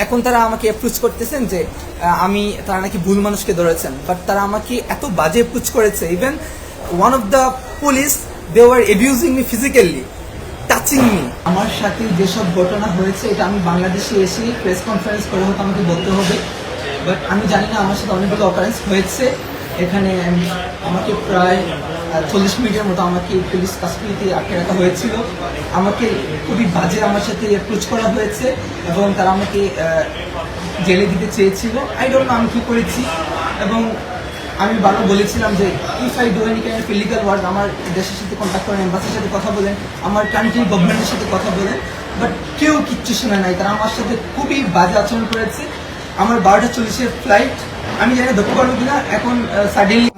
এখন তারা আমাকে অ্যাপ্রোচ করতেছেন যে তারা নাকি ভুল মানুষকে ধরেছেন, বাট তারা আমাকে এত বাজে অ্যাপ্রোচ করেছে। Even one of the police they were abusing me physically, touching me. আমার সাথে যেসব ঘটনা হয়েছে এটা আমি বাংলাদেশে এসে প্রেস কনফারেন্স করে হয়তো আমাকে বলতে হবে, বাট আমি জানি না। আমার সাথে অনেকগুলো অকারেন্স হয়েছে এখানে। আমাকে প্রায় 40 মিনিটের মতো আমাকে পুলিশ কাস্টডিতে আটকে রাখা হয়েছিল। আমাকে খুবই বাজে আমার সাথে অ্যাপ্রোচ করা হয়েছে এবং তারা আমাকে জেলে দিতে চেয়েছিল। আই ডোন্ট নো আমি কী করেছি। এবং আমি বারবার বলেছিলাম যে if I do any kind of illegal work, আমার দেশের সাথে কন্ট্যাক্ট করেন, এম্বাসির সাথে কথা বলেন, আমার কান্ট্রি গভর্নমেন্টের সাথে কথা বলেন, বাট কেউ কিচ্ছু শোনে নাই। তারা আমার সাথে খুবই বাজে আচরণ করেছে। আমার 12:40-এর ফ্লাইট, আমি জানি ধরতে পারবো কিনা। এখন সাডেনলি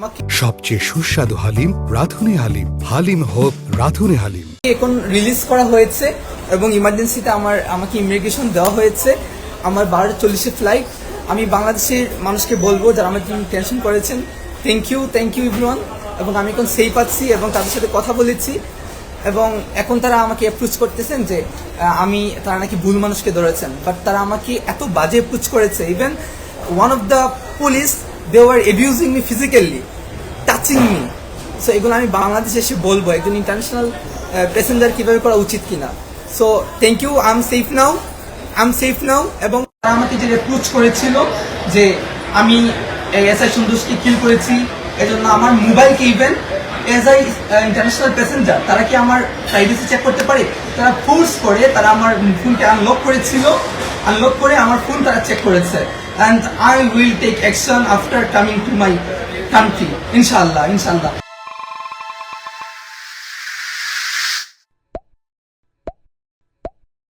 সবচেয়ে সুস্বাদু হালিম রাধুনি হালিম, হালিম হোক রাধুনি হালিম এখন রিলিজ করা হয়েছে এবং ইমার্জেন্সিতে আমাকে ইমিগ্রেশন দেওয়া হয়েছে। আমার 12:40-এর ফ্লাইট। আমি বাংলাদেশের মানুষকে বলবো যারা আমার জন্য টেনশন করেছেন, থ্যাংক ইউ এভরিওয়ান। এবং আমি এখন সেফ আছি এবং তাদের সাথে কথা বলেছি এবং এখন তারা আমাকে অ্যাপ্রোচ করতেছেন যে তারা নাকি ভুল মানুষকে ধরেছেন, বাট তারা আমাকে এত বাজে অ্যাপ্রোচ করেছে। Even one of the police they were abusing me physically, touching me. So এগুলো আমি বাংলাদেশে এসে বলবো একজন ইন্টারন্যাশনাল প্যাসেঞ্জার কীভাবে করা উচিত কিনা। So thank you, I am safe now. এবং তারা আমাকে যে অ্যাপ্রোচ করেছিল যে আমি এসআই সন্তোষকে কিল করেছি, এজন্য আমার মোবাইলকে even as I international passenger তারা কি আমার প্রাইভেসি চেক করতে পারে? তারা ফোর্স করে তারা আমার ফোনকে আনলক করেছিল, আনলক করে আমার ফোন তারা চেক করেছে। And I will take action after coming to my country, ইনশাআল্লাহ।